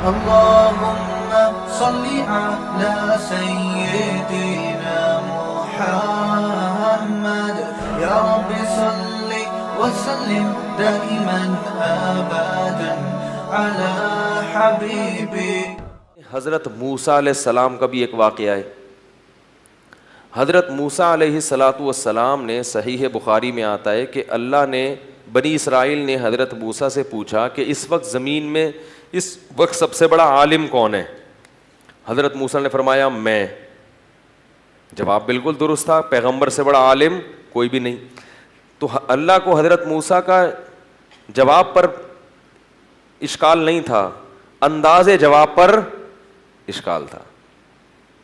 اللهم صل على سيدنا محمد يا رب صل وسلم دائما ابدا على حبيبي. حضرت موسیٰ علیہ السلام کا بھی ایک واقعہ ہے. حضرت موسیٰ علیہ السلام نے صحیح بخاری میں آتا ہے کہ اللہ نے بنی اسرائیل نے حضرت موسیٰ سے پوچھا کہ اس وقت زمین میں اس وقت سب سے بڑا عالم کون ہے؟ حضرت موسیٰ نے فرمایا میں. جواب بالکل درست تھا, پیغمبر سے بڑا عالم کوئی بھی نہیں. تو اللہ کو حضرت موسیٰ کا جواب پر اشکال نہیں تھا, انداز جواب پر اشکال تھا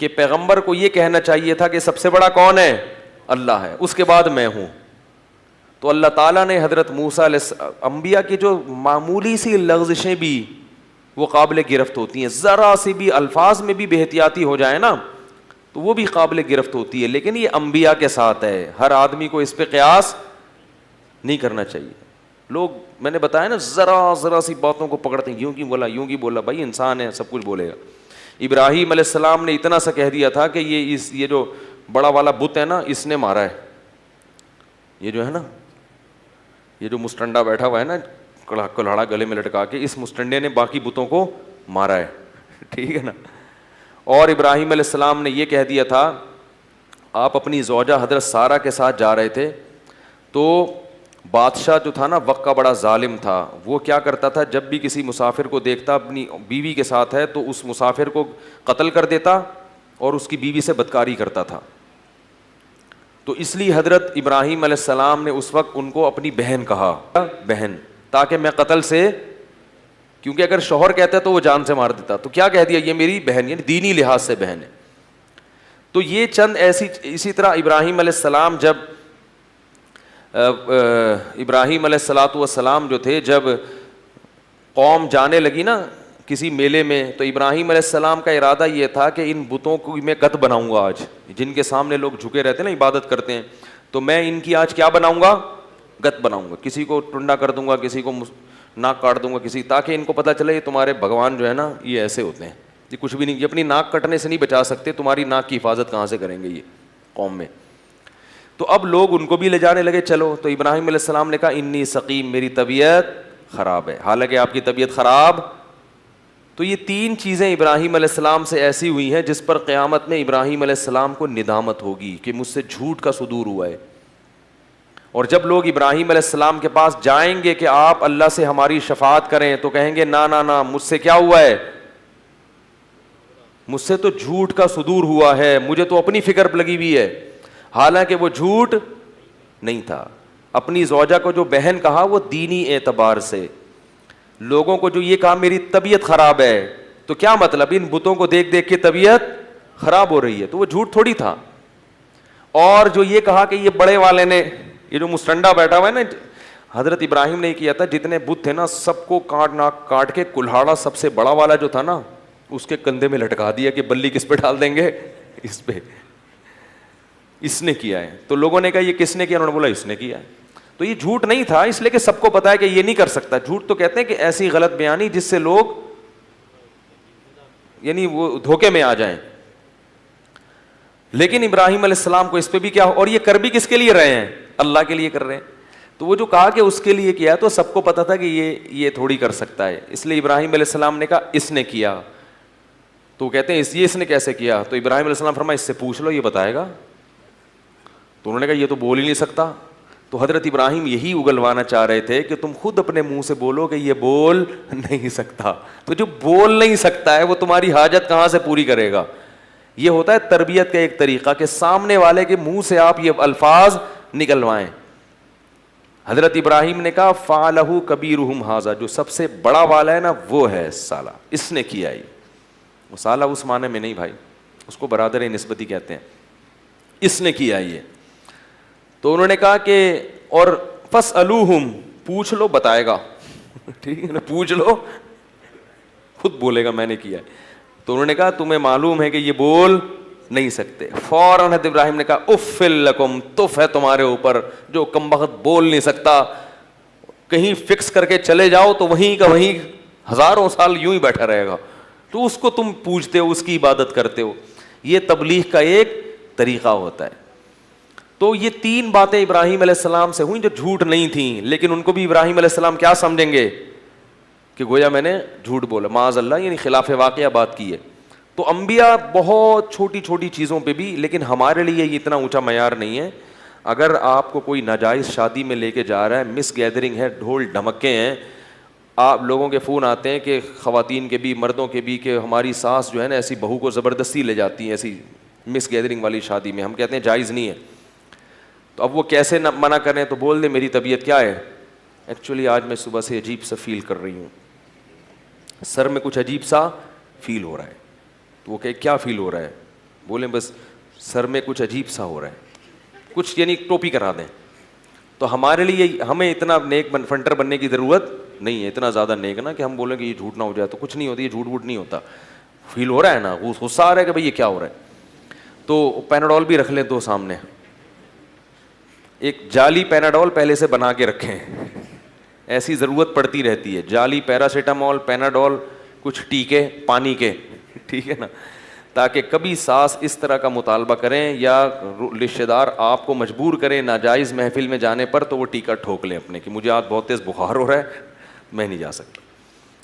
کہ پیغمبر کو یہ کہنا چاہیے تھا کہ سب سے بڑا کون ہے؟ اللہ ہے, اس کے بعد میں ہوں. تو اللہ تعالیٰ نے حضرت موسیٰ علیہ انبیاء کی جو معمولی سی لغزشیں بھی وہ قابل گرفت ہوتی ہیں, ذرا سی بھی الفاظ میں بھی بے احتیاطی ہو جائے نا تو وہ بھی قابل گرفت ہوتی ہے. لیکن یہ انبیاء کے ساتھ ہے, ہر آدمی کو اس پہ قیاس نہیں کرنا چاہیے. لوگ میں نے بتایا نا ذرا سی باتوں کو پکڑتے ہیں, یوں کی بولا یوں کی بولا, بھائی انسان ہے سب کچھ بولے گا. ابراہیم علیہ السلام نے اتنا سا کہہ دیا تھا کہ یہ جو بڑا والا بت ہے نا اس نے مارا ہے, یہ جو ہے نا یہ جو مسٹنڈا بیٹھا ہوا ہے نا کلہاڑا گلے میں لٹکا کے, اس مسٹنڈے نے باقی بتوں کو مارا ہے. ٹھیک ہے نا. اور ابراہیم علیہ السلام نے یہ کہہ دیا تھا, آپ اپنی زوجہ حضرت سارہ کے ساتھ جا رہے تھے تو بادشاہ جو تھا نا وقت کا بڑا ظالم تھا, وہ کیا کرتا تھا جب بھی کسی مسافر کو دیکھتا اپنی بیوی کے ساتھ ہے تو اس مسافر کو قتل کر دیتا اور اس کی بیوی سے بدکاری کرتا تھا. تو اس لیے حضرت ابراہیم علیہ السلام نے اس وقت ان کو اپنی بہن کہا, بہن, تاکہ میں قتل سے, کیونکہ اگر شوہر کہتا تو وہ جان سے مار دیتا, تو کیا کہہ دیا یہ میری بہن, یعنی دینی لحاظ سے بہن ہے. تو یہ چند ایسی, اسی طرح ابراہیم علیہ السلام جب ابراہیم علیہ السلام جو تھے جب قوم جانے لگی نا کسی میلے میں, تو ابراہیم علیہ السلام کا ارادہ یہ تھا کہ ان بتوں کو میں گت بناؤں گا آج, جن کے سامنے لوگ جھکے رہتے ہیں نا عبادت کرتے ہیں, تو میں ان کی آج کیا بناؤں گا؟ گت بناؤں گا. کسی کو ٹنڈا کر دوں گا, کسی کو ناک کاٹ دوں گا, تاکہ ان کو پتہ چلے یہ تمہارے بھگوان جو ہے نا یہ ایسے ہوتے ہیں, یہ کچھ بھی نہیں, یہ اپنی ناک کٹنے سے نہیں بچا سکتے, تمہاری ناک کی حفاظت کہاں سے کریں گے یہ قوم میں. تو اب لوگ ان کو بھی لے جانے لگے, چلو. تو ابراہیم علیہ السلام نے کہا انی سقیم, میری طبیعت خراب ہے, حالانکہ آپ کی طبیعت خراب. تو یہ تین چیزیں ابراہیم علیہ السلام سے ایسی ہوئی ہیں جس پر قیامت میں ابراہیم علیہ السلام کو ندامت ہوگی کہ مجھ سے جھوٹ کا صدور ہوا ہے. اور جب لوگ ابراہیم علیہ السلام کے پاس جائیں گے کہ آپ اللہ سے ہماری شفاعت کریں, تو کہیں گے نا مجھ سے کیا ہوا ہے, مجھ سے تو جھوٹ کا صدور ہوا ہے, مجھے تو اپنی فکر لگی ہوئی ہے. حالانکہ وہ جھوٹ نہیں تھا. اپنی زوجہ کو جو بہن کہا وہ دینی اعتبار سے, لوگوں کو جو یہ کہا میری طبیعت خراب ہے, تو کیا مطلب ان بتوں کو دیکھ دیکھ کے طبیعت خراب ہو رہی ہے, تو وہ جھوٹ تھوڑی تھا. اور جو یہ کہا کہ یہ بڑے والے نے, یہ جو مسٹنڈا بیٹھا ہوا ہے نا, حضرت ابراہیم نے کیا تھا, جتنے بت تھے نا سب کو کاٹ کے کلہاڑا سب سے بڑا والا جو تھا نا اس کے کندھے میں لٹکا دیا کہ بلی کس پہ ڈال دیں گے, اس پہ. اس نے کیا ہے. تو لوگوں نے کہا یہ کس نے کیا, انہوں نے بولا اس نے کیا ہے. تو یہ جھوٹ نہیں تھا, اس لیے کہ سب کو پتا ہے کہ یہ نہیں کر سکتا. جھوٹ تو کہتے ہیں کہ ایسی غلط بیانی جس سے لوگ یعنی وہ دھوکے میں آ جائیں. لیکن ابراہیم علیہ السلام کو اس پہ بھی کیا, اور یہ کر بھی کس کے لیے رہے ہیں, اللہ کے لیے کر رہے ہیں. تو وہ جو کہا کہ اس کے لیے کیا, تو سب کو پتا تھا کہ یہ تھوڑی کر سکتا ہے, اس لیے ابراہیم علیہ السلام نے کہا اس نے کیا. تو کہتے ہیں اس نے کیسے کیا, تو ابراہیم علیہ السلام فرمایا اس سے پوچھ لو یہ بتائے گا. تو انہوں نے کہا یہ تو بول ہی نہیں سکتا. تو حضرت ابراہیم یہی اگلوانا چاہ رہے تھے کہ تم خود اپنے منہ سے بولو کہ یہ بول نہیں سکتا. تو جو بول نہیں سکتا ہے وہ تمہاری حاجت کہاں سے پوری کرے گا. یہ ہوتا ہے تربیت کا ایک طریقہ کہ سامنے والے کے منہ سے آپ یہ الفاظ نکلوائیں. حضرت ابراہیم نے کہا فعلہ کبیرہم ھذا, جو سب سے بڑا والا ہے نا وہ ہے سالہ, اس نے کیا. وہ سالہ اس معنی میں نہیں بھائی, اس کو برادر نسبتی کہتے ہیں, اس نے کیا یہ. تو انہوں نے کہا کہ اور فاسألوہم, پوچھ لو بتائے گا. ٹھیک ہے نا, پوچھ لو خود بولے گا میں نے کیا ہے. تو انہوں نے کہا تمہیں معلوم ہے کہ یہ بول نہیں سکتے. فوراً حضرت ابراہیم نے کہا اف لکم, تف ہے تمہارے اوپر جو کمبخت بول نہیں سکتا. کہیں فکس کر کے چلے جاؤ تو وہیں کا وہیں ہزاروں سال یوں ہی بیٹھا رہے گا. تو اس کو تم پوجتے ہو, اس کی عبادت کرتے ہو. یہ تبلیغ کا ایک طریقہ ہوتا ہے. تو یہ 3 باتیں ابراہیم علیہ السلام سے ہوئیں جو جھوٹ نہیں تھیں, لیکن ان کو بھی ابراہیم علیہ السلام کیا سمجھیں گے کہ گویا میں نے جھوٹ بولا, معاذ اللہ, یعنی خلاف واقعہ بات کی ہے. تو انبیاء بہت چھوٹی چھوٹی چیزوں پہ بھی, لیکن ہمارے لیے یہ اتنا اونچا معیار نہیں ہے. اگر آپ کو کوئی ناجائز شادی میں لے کے جا رہا ہے, مس گیدرنگ ہے, ڈھول ڈھمکے ہیں, آپ لوگوں کے فون آتے ہیں کہ خواتین کے بھی مردوں کے بھی کہ ہماری ساس جو ہے نا ایسی بہو کو زبردستی لے جاتی ہیں ایسی مس گیدرنگ والی شادی میں, ہم کہتے ہیں جائز نہیں ہے. تو اب وہ کیسے منع کریں, تو بول دیں میری طبیعت کیا ہے, ایکچولی آج میں صبح سے عجیب سا فیل کر رہی ہوں, سر میں کچھ عجیب سا فیل ہو رہا ہے. تو وہ کہ کیا فیل ہو رہا ہے, بولیں بس سر میں کچھ عجیب سا ہو رہا ہے, کچھ یعنی ٹوپی کرا دیں. تو ہمارے لیے ہمیں اتنا نیک فنٹر بننے کی ضرورت نہیں ہے, اتنا زیادہ نیک نا کہ ہم بولیں کہ یہ جھوٹ نہ ہو جائے. تو کچھ نہیں ہوتی, یہ جھوٹ ووٹ نہیں ہوتا. فیل ہو رہا ہے نا, غصہ آ رہا ہے کہ بھائی یہ کیا ہو رہا ہے, تو پیناڈول بھی رکھ لیں 2 سامنے, ایک جعلی پیناڈول پہلے سے بنا کے رکھیں, ایسی ضرورت پڑتی رہتی ہے. جعلی پیراسیٹامول, پیناڈول, کچھ ٹیکے پانی کے, ٹھیک ہے نا, تاکہ کبھی ساس اس طرح کا مطالبہ کریں یا رشتہ دار آپ کو مجبور کریں ناجائز محفل میں جانے پر, تو وہ ٹیکا ٹھوک لیں اپنے کہ مجھے آج بہت تیز بخار ہو رہا ہے, میں نہیں جا سکتا.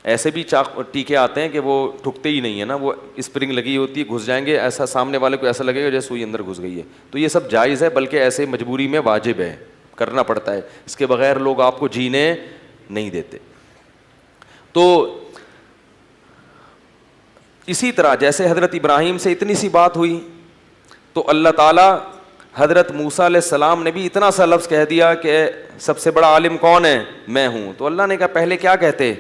ایسے بھی ٹیکے آتے ہیں کہ وہ ٹھکتے ہی نہیں ہے نا, وہ اسپرنگ لگی ہوتی ہے, گھس جائیں گے, ایسا سامنے والے کو ایسا لگے گا جیسے سوئی اندر گھس گئی ہے. تو یہ سب جائز ہے, بلکہ ایسے مجبوری میں واجب ہے, کرنا پڑتا ہے, اس کے بغیر لوگ آپ کو جینے نہیں دیتے. تو اسی طرح جیسے حضرت ابراہیم سے اتنی سی بات ہوئی, تو اللہ تعالیٰ حضرت موسیٰ علیہ السلام نے بھی اتنا سا لفظ کہہ دیا کہ سب سے بڑا عالم کون ہے, میں ہوں. تو اللہ نے کہا پہلے کیا کہتے,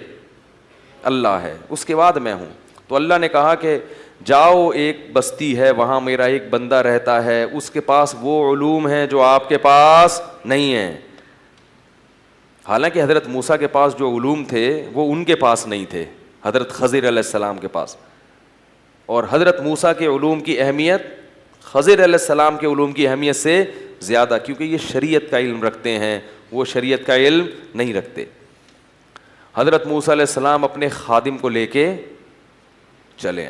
اللہ ہے, اس کے بعد میں ہوں. تو اللہ نے کہا کہ جاؤ, ایک بستی ہے وہاں میرا ایک بندہ رہتا ہے, اس کے پاس وہ علوم ہیں جو آپ کے پاس نہیں ہیں. حالانکہ حضرت موسیٰ کے پاس جو علوم تھے وہ ان کے پاس نہیں تھے, حضرت خضر علیہ السلام کے پاس. اور حضرت موسیٰ کے علوم کی اہمیت خضر علیہ السلام کے علوم کی اہمیت سے زیادہ, کیونکہ یہ شریعت کا علم رکھتے ہیں, وہ شریعت کا علم نہیں رکھتے. حضرت موسیٰ علیہ السلام اپنے خادم کو لے کے چلے,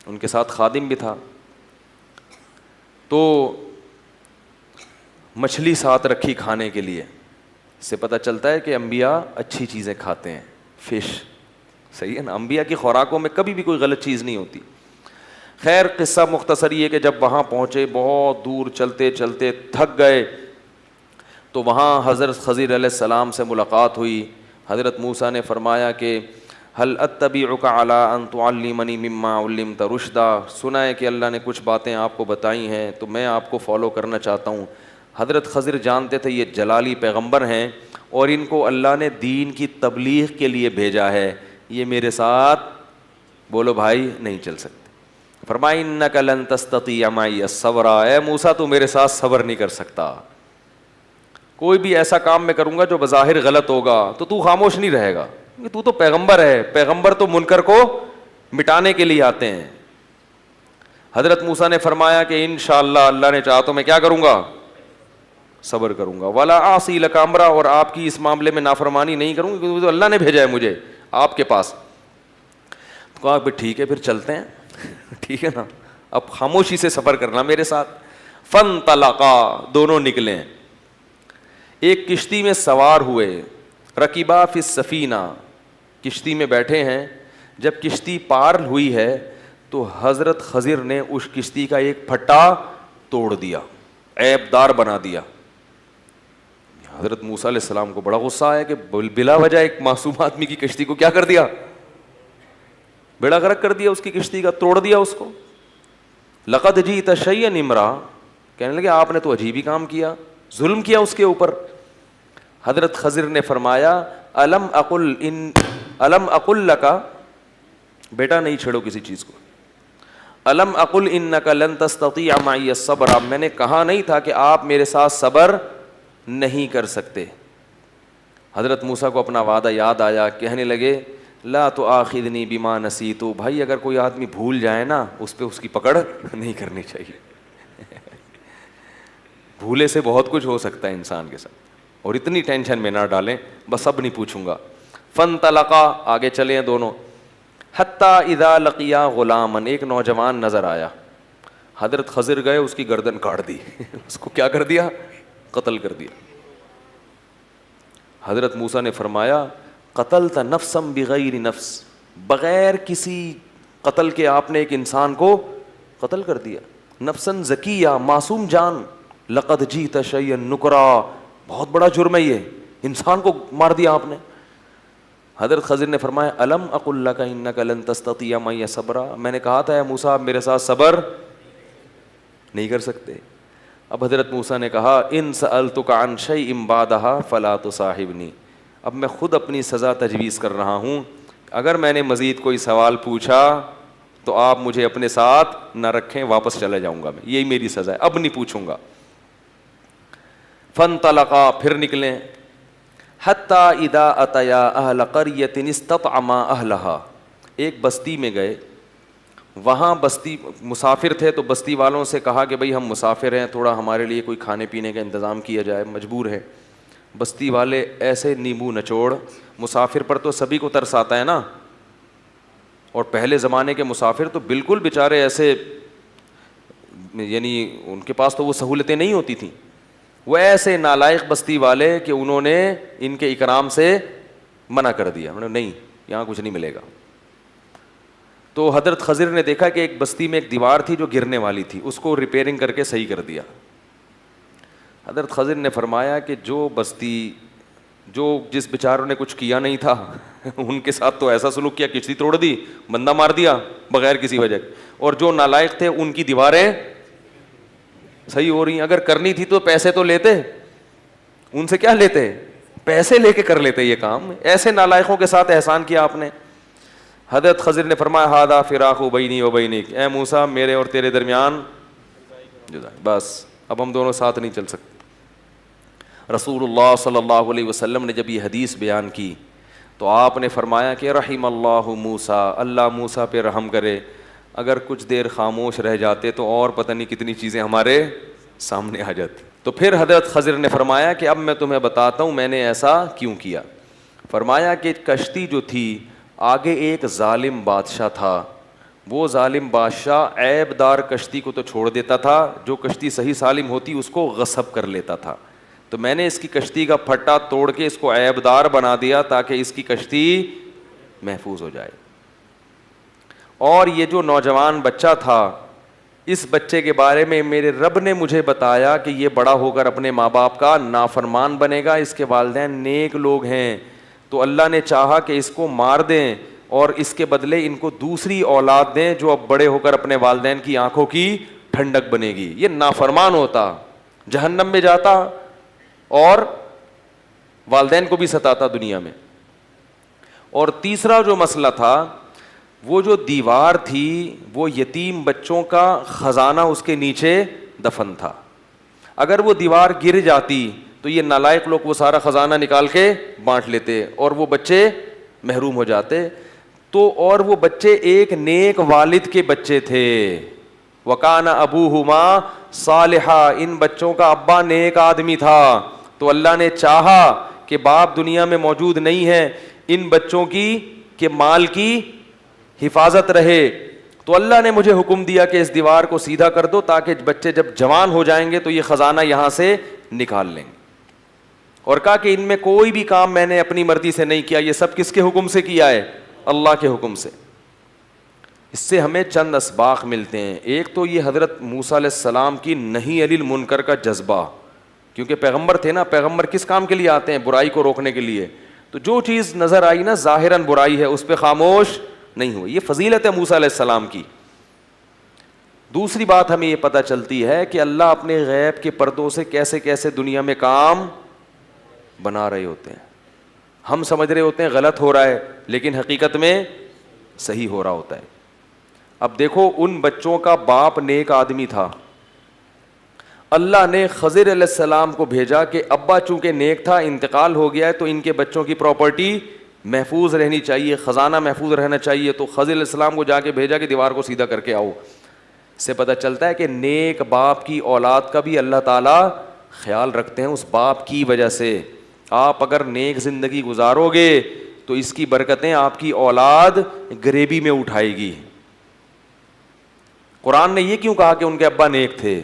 ان کے ساتھ خادم بھی تھا. تو مچھلی ساتھ رکھی کھانے کے لیے, اس سے پتہ چلتا ہے کہ انبیاء اچھی چیزیں کھاتے ہیں, فش, صحیح ہے نا, انبیاء کی خوراکوں میں کبھی بھی کوئی غلط چیز نہیں ہوتی. خیر قصہ مختصر یہ کہ جب وہاں پہنچے, بہت دور چلتے چلتے تھک گئے, تو وہاں حضرت خضر علیہ السلام سے ملاقات ہوئی. حضرت موسیٰ نے فرمایا کہ هل اتبعک علی ان تعلمنی مما علمت رشدا, سنا ہے کہ اللہ نے کچھ باتیں آپ کو بتائی ہیں تو میں آپ کو فالو کرنا چاہتا ہوں. حضرت خضر جانتے تھے یہ جلالی پیغمبر ہیں اور ان کو اللہ نے دین کی تبلیغ کے لیے بھیجا ہے, یہ میرے ساتھ بولو بھائی نہیں چل سکتے. فرمایا انک لن تستطیع معی الصبر, اے موسیٰ تو میرے ساتھ صبر نہیں کر سکتا, کوئی بھی ایسا کام میں کروں گا جو بظاہر غلط ہوگا تو خاموش نہیں رہے گا, تو تو پیغمبر ہے, پیغمبر تو منکر کو مٹانے کے لیے آتے ہیں. حضرت موسیٰ نے فرمایا کہ انشاءاللہ اللہ نے چاہا تو میں کیا کروں گا, صبر کروں گا. ولا اعصی لک امرا, اور آپ کی اس معاملے میں نافرمانی نہیں کروں گا کیونکہ تو اللہ نے بھیجا ہے مجھے آپ کے پاس. تو کہا کہ ٹھیک ہے پھر چلتے ہیں, ٹھیک ہے نا, اب خاموشی سے سفر کرنا میرے ساتھ. فانطلقا, دونوں نکلے, ایک کشتی میں سوار ہوئے. رکبا فی السفینہ, کشتی میں بیٹھے ہیں. جب کشتی پار ہوئی ہے تو حضرت خضر نے اس کشتی کا ایک پھٹا توڑ دیا, عیب دار بنا دیا. حضرت موسیٰ علیہ السلام کو بڑا غصہ آیا کہ بلا وجہ ایک معصوم آدمی کی کشتی کو کیا کر دیا, بیڑا غرق کر دیا, اس کی کشتی کا توڑ دیا اس کو. لقد جئت شیئا امرا, کہنے لگے آپ نے تو عجیب ہی کام کیا, ظلم کیا اس کے اوپر. حضرت خضر نے فرمایا الم اقل لک, بیٹا نہیں چھیڑو کسی چیز کو, الم اقل انک لن تستطیع معی الصبر, میں نے کہا نہیں تھا کہ آپ میرے ساتھ صبر نہیں کر سکتے. حضرت موسیٰ کو اپنا وعدہ یاد آیا, کہنے لگے لا تؤاخذنی بما نسیت, بھائی اگر کوئی آدمی بھول جائے نا اس پہ اس کی پکڑ نہیں کرنی چاہیے. بھولے سے بہت کچھ ہو سکتا ہے انسان کے ساتھ, اور اتنی ٹینشن میں نہ ڈالیں, بس اب نہیں پوچھوں گا. فانطلقا, آگے چلے ہیں دونوں. حتیٰ اذا لقیا غلاما، ایک نوجوان نظر آیا، حضرت خضر گئے اس کی گردن کاٹ دی اس کو کیا کر دیا؟ قتل کر دیا. حضرت موسیٰ نے فرمایا قتلت نفسا بغیر نفس، بغیر کسی قتل کے آپ نے ایک انسان کو قتل کر دیا. نفسا زکیہ، معصوم جان. لقد جئت شیئا نکرا، بہت بڑا جرم ہے یہ، انسان کو مار دیا آپ نے. حضرت خضر نے فرمایا الم اقل لک انک لن تستطیع معی صبرا، میں نے کہا تھا اے موسیٰ آپ میرے ساتھ صبر نہیں کر سکتے. اب حضرت موسیٰ نے کہا ان سألتک عن شیء بعدها فلا تصاحبنی، اب میں خود اپنی سزا تجویز کر رہا ہوں، اگر میں نے مزید کوئی سوال پوچھا تو آپ مجھے اپنے ساتھ نہ رکھیں، واپس چلا جاؤں گا میں، یہی میری سزا ہے، اب نہیں پوچھوں گا. فانطلقا، پھر نکلیں. حتیٰ اذا اتیا اہل قریۃ استطعما اہلہا، ایک بستی میں گئے، وہاں بستی مسافر تھے تو بستی والوں سے کہا کہ بھئی ہم مسافر ہیں، تھوڑا ہمارے لیے کوئی کھانے پینے کا انتظام کیا جائے، مجبور ہیں. بستی والے ایسے نیمبو نچوڑ، مسافر پر تو سبھی کو ترس آتا ہے نا، اور پہلے زمانے کے مسافر تو بالکل بیچارے ایسے، یعنی ان کے پاس تو وہ سہولتیں نہیں ہوتی تھیں، وہ ایسے نالائق بستی والے کہ انہوں نے ان کے اکرام سے منع کر دیا، نہیں یہاں کچھ نہیں ملے گا. تو حضرت خضر نے دیکھا کہ ایک بستی میں ایک دیوار تھی جو گرنے والی تھی، اس کو ریپیئرنگ کر کے صحیح کر دیا. حضرت خضر نے فرمایا کہ جو بستی، جو جس بیچاروں نے کچھ کیا نہیں تھا ان کے ساتھ تو ایسا سلوک کیا، کشتی توڑ دی، بندہ مار دیا بغیر کسی وجہ، اور جو نالائق تھے ان کی دیواریں صحیح ہو رہی ہیں. اگر کرنی تھی تو پیسے تو لیتے، ان سے کیا لیتے؟ پیسے لے کے کر لیتے یہ کام. ایسے نالائقوں کے ساتھ احسان کیا آپ نے. حضرت خضر نے فرمایا ھذا فراق بینی و بینک، اے موسیٰ میرے اور تیرے درمیان جدا، بس اب ہم دونوں ساتھ نہیں چل سکتے. رسول اللہ صلی اللہ علیہ وسلم نے جب یہ حدیث بیان کی تو آپ نے فرمایا کہ رحم اللہ موسیٰ، اللہ موسیٰ پہ رحم کرے، اگر کچھ دیر خاموش رہ جاتے تو اور پتہ نہیں کتنی چیزیں ہمارے سامنے آ جاتی. تو پھر حضرت خضر نے فرمایا کہ اب میں تمہیں بتاتا ہوں میں نے ایسا کیوں کیا. فرمایا کہ کشتی جو تھی آگے ایک ظالم بادشاہ تھا، وہ ظالم بادشاہ عیب دار کشتی کو تو چھوڑ دیتا تھا، جو کشتی صحیح سالم ہوتی اس کو غصب کر لیتا تھا. تو میں نے اس کی کشتی کا پھٹا توڑ کے اس کو عیب دار بنا دیا تاکہ اس کی کشتی محفوظ ہو جائے. اور یہ جو نوجوان بچہ تھا، اس بچے کے بارے میں میرے رب نے مجھے بتایا کہ یہ بڑا ہو کر اپنے ماں باپ کا نافرمان بنے گا، اس کے والدین نیک لوگ ہیں، تو اللہ نے چاہا کہ اس کو مار دیں اور اس کے بدلے ان کو دوسری اولاد دیں جو اب بڑے ہو کر اپنے والدین کی آنکھوں کی ٹھنڈک بنے گی. یہ نافرمان ہوتا، جہنم میں جاتا اور والدین کو بھی ستاتا دنیا میں. اور تیسرا جو مسئلہ تھا، وہ جو دیوار تھی وہ یتیم بچوں کا خزانہ اس کے نیچے دفن تھا. اگر وہ دیوار گر جاتی تو یہ نالائق لوگ وہ سارا خزانہ نکال کے بانٹ لیتے اور وہ بچے محروم ہو جاتے. تو اور وہ بچے ایک نیک والد کے بچے تھے، وَكَانَ أَبُوهُمَا صَالِحًا، ان بچوں کا ابا نیک آدمی تھا. تو اللہ نے چاہا کہ باپ دنیا میں موجود نہیں ہے، ان بچوں کی کہ مال کی حفاظت رہے. تو اللہ نے مجھے حکم دیا کہ اس دیوار کو سیدھا کر دو تاکہ بچے جب جوان ہو جائیں گے تو یہ خزانہ یہاں سے نکال لیں گے. اور کہا کہ ان میں کوئی بھی کام میں نے اپنی مرضی سے نہیں کیا، یہ سب کس کے حکم سے کیا ہے؟ اللہ کے حکم سے. اس سے ہمیں چند اسباق ملتے ہیں. ایک تو یہ حضرت موسیٰ علیہ السلام کی نہی عن المنکر کا جذبہ، کیونکہ پیغمبر تھے نا، پیغمبر کس کام کے لیے آتے ہیں؟ برائی کو روکنے کے لیے. تو جو چیز نظر آئی نا ظاہراً برائی ہے اس پہ خاموش نہیں ہوئی، یہ فضیلت ہے موسیٰ علیہ السلام کی. دوسری بات ہمیں یہ پتہ چلتی ہے کہ اللہ اپنے غیب کے پردوں سے کیسے کیسے دنیا میں کام بنا رہے ہوتے ہیں. ہم سمجھ رہے ہوتے ہیں غلط ہو رہا ہے لیکن حقیقت میں صحیح ہو رہا ہوتا ہے. اب دیکھو ان بچوں کا باپ نیک آدمی تھا، اللہ نے خضر علیہ السلام کو بھیجا کہ ابا چونکہ نیک تھا انتقال ہو گیا ہے تو ان کے بچوں کی پراپرٹی محفوظ رہنی چاہیے، خزانہ محفوظ رہنا چاہیے. تو خضر علیہ السلام کو جا کے بھیجا کہ دیوار کو سیدھا کر کے آؤ. اس سے پتہ چلتا ہے کہ نیک باپ کی اولاد کا بھی اللہ تعالیٰ خیال رکھتے ہیں اس باپ کی وجہ سے. آپ اگر نیک زندگی گزارو گے تو اس کی برکتیں آپ کی اولاد گریبی میں اٹھائے گی. قرآن نے یہ کیوں کہا کہ ان کے ابا نیک تھے؟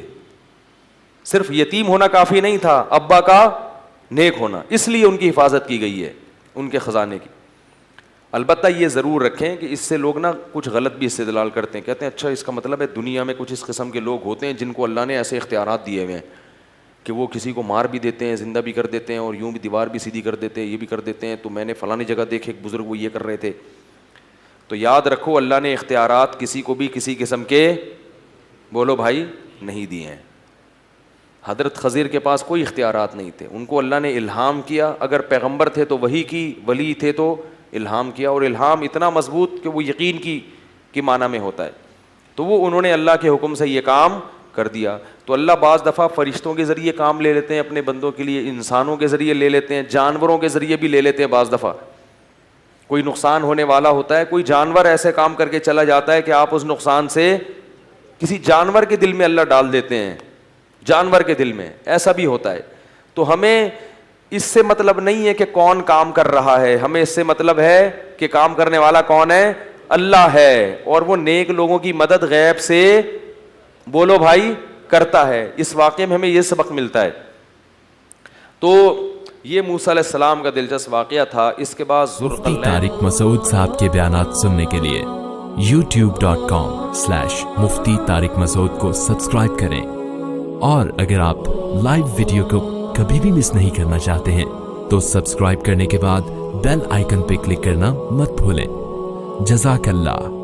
صرف یتیم ہونا کافی نہیں تھا، ابا کا نیک ہونا، اس لیے ان کی حفاظت کی گئی ہے ان کے خزانے کی. البتہ یہ ضرور رکھیں کہ اس سے لوگ نا کچھ غلط بھی استدلال کرتے ہیں، کہتے ہیں اچھا اس کا مطلب ہے دنیا میں کچھ اس قسم کے لوگ ہوتے ہیں جن کو اللہ نے ایسے اختیارات دیے ہوئے ہیں کہ وہ کسی کو مار بھی دیتے ہیں، زندہ بھی کر دیتے ہیں، اور یوں بھی دیوار بھی سیدھی کر دیتے ہیں، یہ بھی کر دیتے ہیں. تو میں نے فلانی جگہ دیکھے ایک بزرگ وہ یہ کر رہے تھے. تو یاد رکھو اللہ نے اختیارات کسی کو بھی کسی قسم کے بولو بھائی نہیں دیے ہیں. حضرت خضر کے پاس کوئی اختیارات نہیں تھے، ان کو اللہ نے الہام کیا. اگر پیغمبر تھے تو وحی کی، ولی تھے تو الہام کیا، اور الہام اتنا مضبوط کہ وہ یقین کی معنی میں ہوتا ہے. تو وہ انہوں نے اللہ کے حکم سے یہ کام کر دیا. تو اللہ بعض دفعہ فرشتوں کے ذریعے کام لے لیتے ہیں اپنے بندوں کے لیے، انسانوں کے ذریعے لے لیتے ہیں، جانوروں کے ذریعے بھی لے لیتے ہیں. بعض دفعہ کوئی نقصان ہونے والا ہوتا ہے، کوئی جانور ایسے کام کر کے چلا جاتا ہے کہ آپ اس نقصان سے کسی جانور کے دل میں اللہ ڈال دیتے ہیں، جانور کے دل میں ایسا بھی ہوتا ہے. تو ہمیں اس سے مطلب نہیں ہے کہ کون کام کر رہا ہے، ہمیں اس سے مطلب ہے کہ کام کرنے والا کون ہے؟ اللہ ہے. اور وہ نیک لوگوں کی مدد غیب سے بولو بھائی کرتا ہے. اس واقعے میں ہمیں یہ سبق ملتا ہے. تو یہ موسیٰ علیہ السلام کا دلچسپ واقعہ تھا. اس کے بعد مفتی طارق مسعود صاحب کے بیانات سننے کے لیے youtube.com/مفتی طارق مسعود کو سبسکرائب کریں. اور اگر آپ لائیو ویڈیو کو کبھی بھی مس نہیں کرنا چاہتے ہیں تو سبسکرائب کرنے کے بعد بیل آئیکن پہ کلک کرنا مت بھولیں. جزاک اللہ.